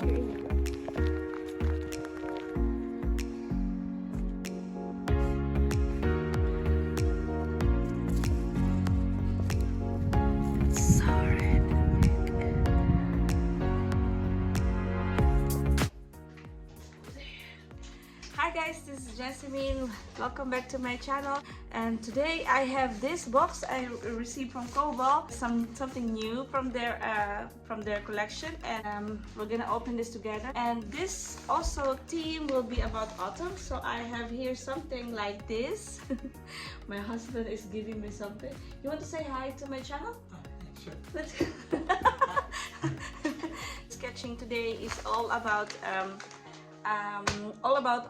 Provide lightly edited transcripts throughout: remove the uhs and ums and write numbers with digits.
here you go. Hi guys, this is Jasmine. Welcome back to my channel. And today I have this box I received from Koval, something new from their collection, and we're gonna open this together. And this also theme will be about autumn. So I have here something like this. My husband is giving me something. You want to say hi to my channel? Sure. Let's sketching today is all about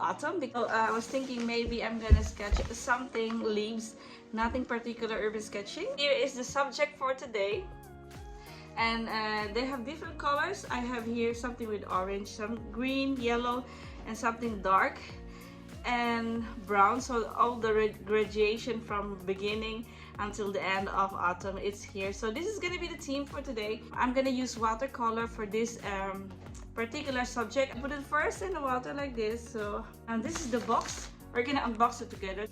autumn, because I was thinking maybe I'm gonna sketch something leaves, nothing particular urban sketching. Here is the subject for today, and they have different colors. I have here something with orange, some green, yellow, and something dark and brown. So all the gradation from beginning until the end of autumn, it's here. So this is gonna be the theme for today. I'm gonna use watercolor for this particular subject. I put it first in the water like this. So and this is the box. We're gonna unbox it together.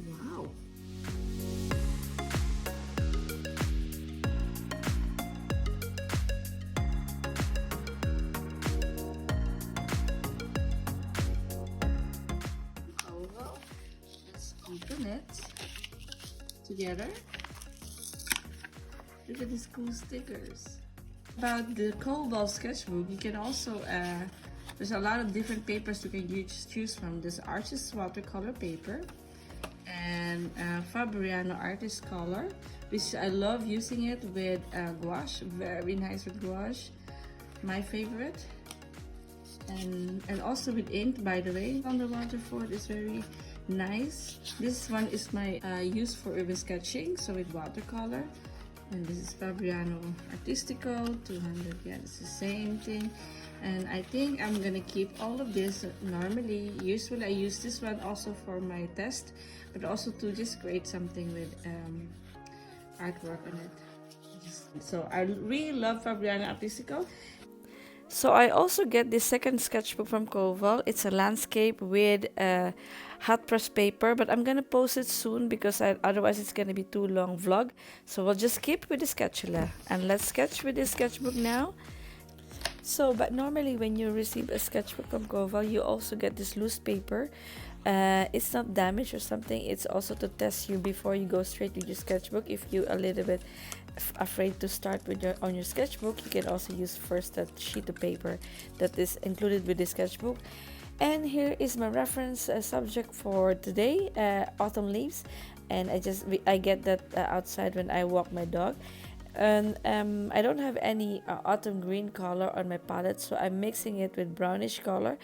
Wow. Oh, well, let's open it together. Look at these cool stickers. About the Koval sketchbook, you can also there's a lot of different papers you can choose from. This artist watercolor paper and Fabriano artist color, which I love using it with gouache. Very nice with gouache, my favorite. And also with ink, by the way. On the waterford is very nice. This one is my use for urban sketching, so with watercolor. And this is Fabriano Artistico 200. Yeah, it's the same thing. And I think I'm gonna keep all of this. Usually I use this one also for my test, but also to just create something with artwork on it. So I really love Fabriano Artistico. So I also get this second sketchbook from Koval. It's a landscape with hot press paper, but I'm gonna post it soon because otherwise it's gonna be too long vlog. So we'll just keep with the sketchula and let's sketch with this sketchbook now. So, but normally when you receive a sketchbook from Koval, you also get this loose paper. It's not damaged or something. It's also to test you before you go straight with your sketchbook. If you're a little bit afraid to start with on your sketchbook, you can also use first that sheet of paper that is included with the sketchbook. And here is my reference subject for today, autumn leaves. And I get that outside when I walk my dog. And I don't have any autumn green color on my palette, so I'm mixing it with brownish color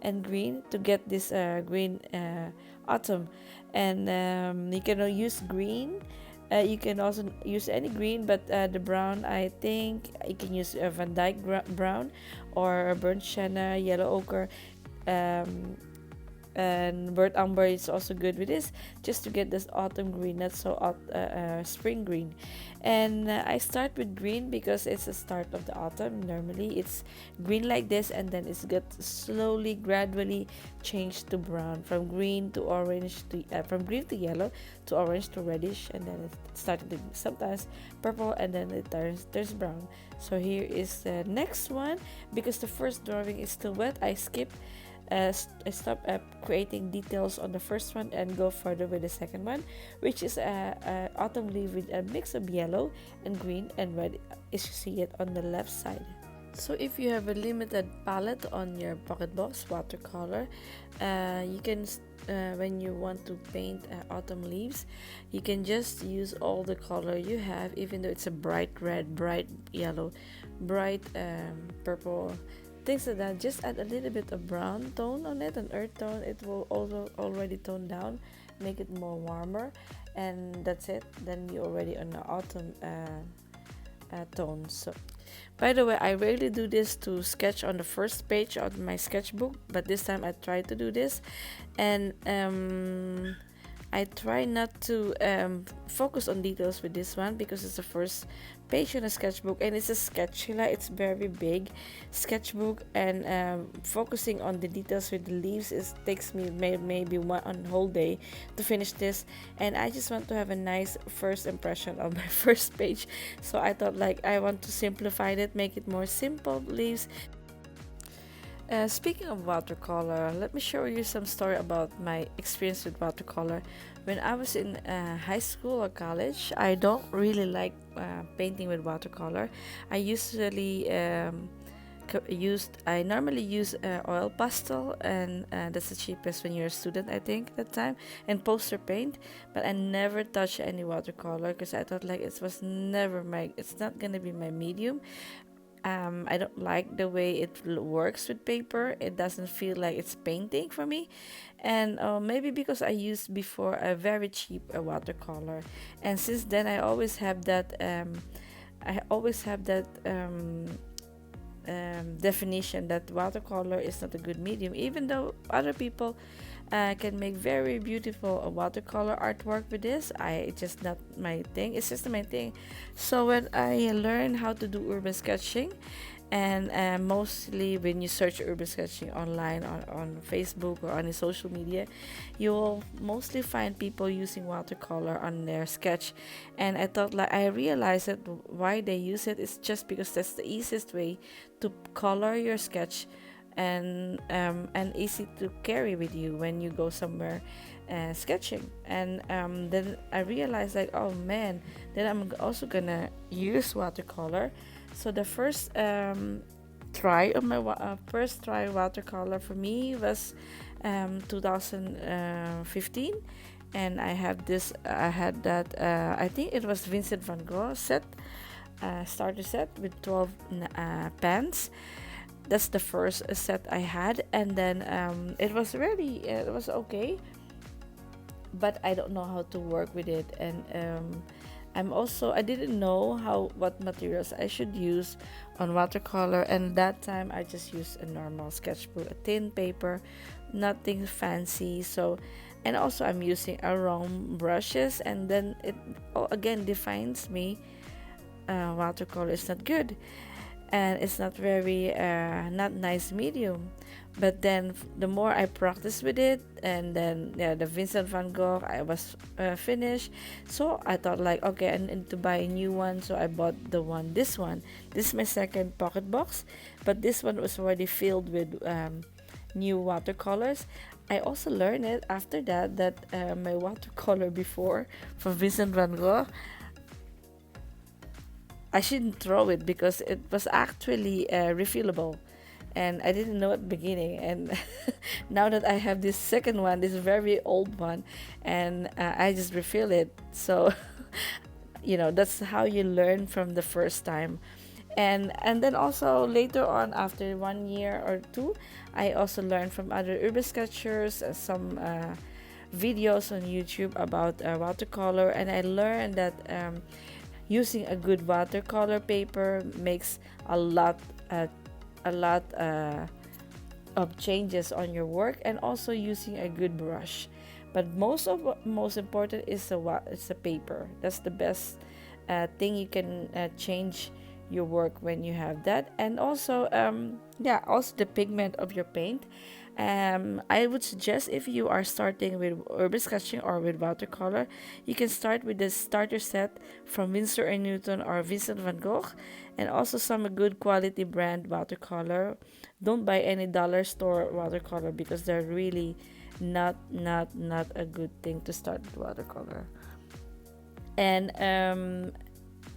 and green to get this green autumn. And you can use green. You can also use any green, but the brown, I think you can use Van Dyke brown or burnt sienna, yellow ochre, and burnt umber is also good with this, just to get this autumn green, not so spring green. And I start with green because it's the start of the autumn. Normally it's green like this, and then it's got slowly gradually changed to brown, from green to orange to from green to yellow to orange to reddish, and then it started to sometimes purple, and then it turns brown. So here is the next one. Because the first drawing is still wet, I stop creating details on the first one and go further with the second one, which is a autumn leaf with a mix of yellow and green and red, as you see it on the left side. So if you have a limited palette on your pocketbox watercolor, you can when you want to paint autumn leaves, you can just use all the color you have, even though it's a bright red, bright yellow, bright purple, things like that. Just add a little bit of brown tone on it, an earth tone. It will also already tone down, make it more warmer, and that's it. Then you're already on the autumn tones. So by the way, I rarely do this to sketch on the first page of my sketchbook, but this time I tried to do this, and I try not to focus on details with this one because it's the first page in a sketchbook, and it's a sketchula. It's very big sketchbook, and focusing on the details with the leaves takes me maybe one whole day to finish this, and I just want to have a nice first impression of my first page. So I thought, like, I want to simplify it, make it more simple leaves. Speaking of watercolor, let me show you some story about my experience with watercolor. When I was in high school or college, I don't really like painting with watercolor. I normally use oil pastel, and that's the cheapest when you're a student, I think, at that time, and poster paint. But I never touched any watercolor because I thought, like, it's not gonna be my medium. I don't like the way it works with paper. It doesn't feel like it's painting for me, and maybe because I used before a very cheap watercolor, and since then I always have that definition that watercolor is not a good medium, even though other people can make very beautiful watercolor artwork with this. It's just not my thing. It's just my thing. So when I learned how to do urban sketching, and mostly when you search urban sketching online on Facebook or on social media, you will mostly find people using watercolor on their sketch. And I thought, like, I realized that why they use it is just because that's the easiest way to color your sketch, and easy to carry with you when you go somewhere sketching. And then I realized, like, oh man, then I'm also gonna use watercolor. So the first try of my first try watercolor for me was 2015, and I had that I think it was Vincent van Gogh set, starter set with 12 pans. That's the first set I had, and then it was okay, but I don't know how to work with it. And I didn't know what materials I should use on watercolor, and that time I just used a normal sketchbook, a thin paper, nothing fancy. So, and also I'm using a wrong brushes, and then it again defines me. Watercolor is not good, and it's not very not nice medium. But then the more I practice with it, and then the Vincent van Gogh I was finished, so I thought, like, okay, I need to buy a new one. So I bought this one. This is my second pocket box, but this one was already filled with new watercolors. I also learned it after that my watercolor before for Vincent van Gogh, I shouldn't throw it because it was actually refillable, and I didn't know at the beginning. And now that I have this second one, this very old one, and I just refill it. So that's how you learn from the first time. And then also later on, after 1 year or two, I also learned from other urban sketchers, some videos on YouTube about watercolor, and I learned that using a good watercolor paper makes a lot of changes on your work, and also using a good brush. But most important is the paper. That's the best thing you can change your work when you have that. And also also the pigment of your paint. I would suggest, if you are starting with urban sketching or with watercolor, you can start with the starter set from Winsor & Newton or Vincent van Gogh, and also some good quality brand watercolor. Don't buy any dollar store watercolor because they're really not a good thing to start with watercolor. And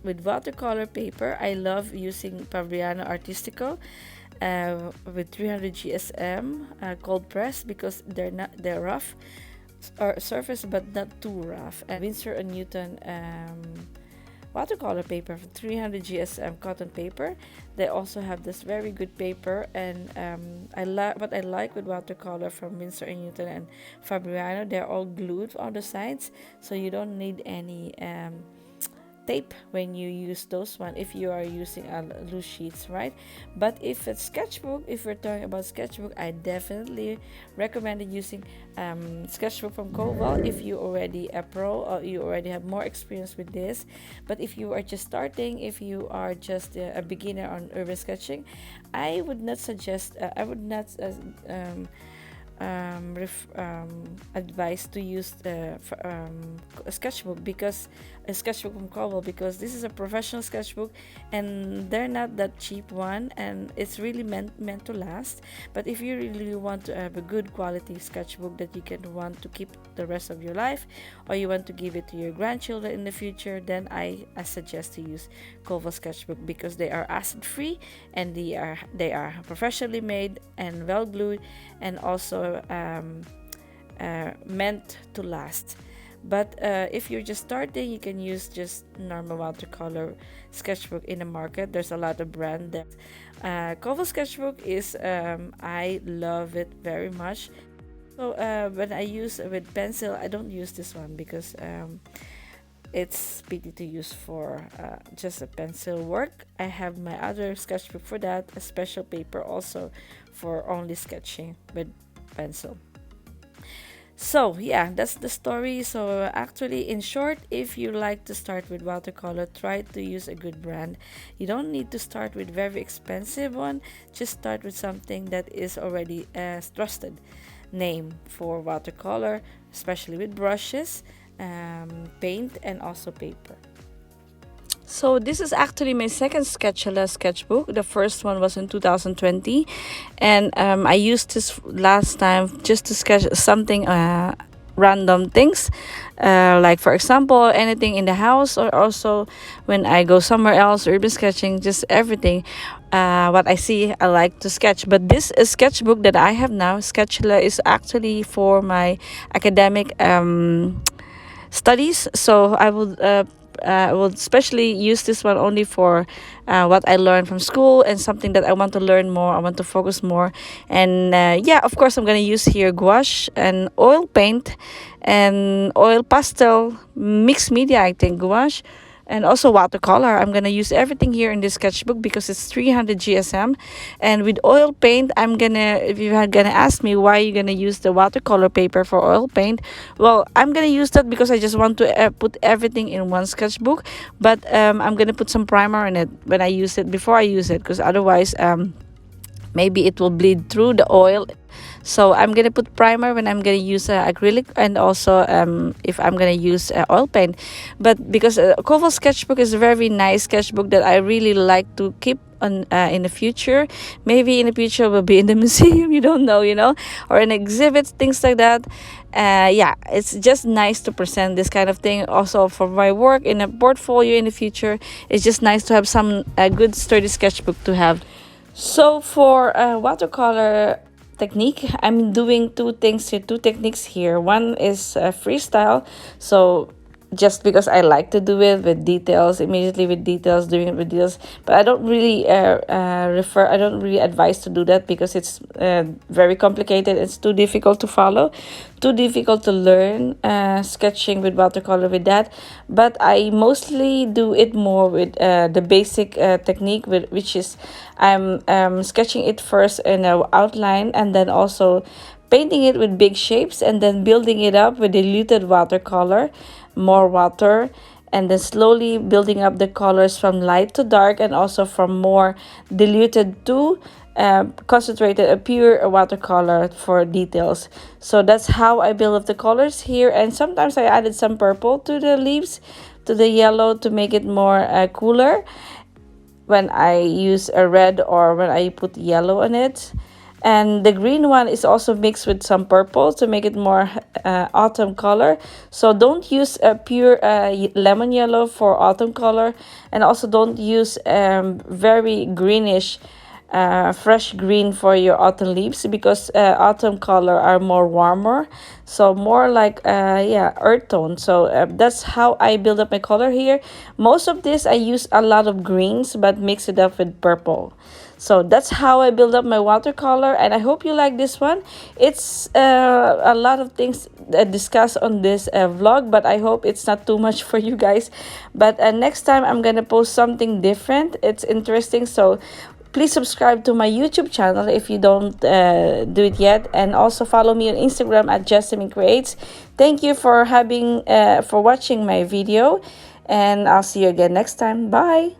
with watercolor paper, I love using Fabriano Artistico with 300 GSM cold press, because they're rough or surface but not too rough. And Winsor & Newton watercolor paper for 300 GSM cotton paper. They also have this very good paper, and what I like with watercolor from Winsor & Newton and Fabriano, they're all glued on the sides, so you don't need any tape when you use those one if you are using loose sheets, right? But if it's sketchbook, if we're talking about sketchbook, I definitely recommend using sketchbook from Koval if you already a pro or you already have more experience with this. But if you are just starting, if you are just a beginner on urban sketching, I would not suggest advise to use a sketchbook, because a sketchbook from Koval, because this is a professional sketchbook and they're not that cheap one, and it's really meant to last. But if you really want to have a good quality sketchbook that you can want to keep the rest of your life, or you want to give it to your grandchildren in the future, then I suggest to use Koval sketchbook, because they are acid free and they are professionally made and well glued, and also meant to last. But if you're just starting, you can use just normal watercolor sketchbook in the market. There's a lot of brand that Koval sketchbook is I love it very much. So when I use with pencil, I don't use this one because it's pity to use for just a pencil work. I have my other sketchbook for that, a special paper also for only sketching with pencil. So yeah, that's the story. So actually, in short, if you like to start with watercolor, try to use a good brand. You don't need to start with very expensive one. Just start with something that is already a trusted name for watercolor, especially with brushes, paint, and also paper. So this is actually my second sketchbook. The first one was in 2020, and I used this last time just to sketch something random things, like for example anything in the house, or also when I go somewhere else, urban sketching, just everything what I see I like to sketch. But this sketchbook that I have now, Sketchula, is actually for my academic studies. So I will especially use this one only for what I learned from school and something that I want to learn more. I want to focus more. And yeah, of course, I'm going to use here gouache and oil paint and oil pastel mixed media, I think, gouache. And also watercolor. I'm gonna use everything here in this sketchbook because it's 300 GSM. And with oil paint, if you are gonna ask me why you're gonna use the watercolor paper for oil paint, well, I'm gonna use that because I just want to put everything in one sketchbook. But I'm gonna put some primer in it when I use it, before I use it, because otherwise maybe it will bleed through the oil. So I'm gonna put primer when I'm gonna use acrylic, and also if I'm gonna use oil paint. But because Koval sketchbook is a very nice sketchbook that I really like to keep on in the future. Maybe in the future will be in the museum, you don't know, or in exhibits, things like that. Yeah, it's just nice to present this kind of thing. Also for my work in a portfolio in the future, it's just nice to have some good sturdy sketchbook to have. So for watercolor technique, I'm doing two techniques here. One is freestyle, so just because I like to do it with details, immediately with details, doing it with details. But I don't really I don't really advise to do that because it's very complicated. It's too difficult to follow, too difficult to learn sketching with watercolor with that. But I mostly do it more with the basic technique, which is I'm sketching it first in an outline, and then also painting it with big shapes, and then building it up with diluted watercolor, more water, and then slowly building up the colors from light to dark, and also from more diluted to concentrated, a pure watercolor for details. So that's how I build up the colors here. And sometimes I added some purple to the leaves, to the yellow, to make it more cooler when I use a red or when I put yellow on it. And the green one is also mixed with some purple to make it more autumn color. So don't use a pure lemon yellow for autumn color, and also don't use very greenish fresh green for your autumn leaves, because autumn color are more warmer, so more like yeah, earth tone. So that's how I build up my color here. Most of this I use a lot of greens but mix it up with purple. So that's how I build up my watercolor, and I hope you like this one. It's a lot of things discussed on this vlog, but I hope it's not too much for you guys. But next time I'm gonna post something different. It's interesting, so please subscribe to my YouTube channel if you don't do it yet, and also follow me on Instagram at Jessamine Creates. Thank you for watching my video, and I'll see you again next time. Bye.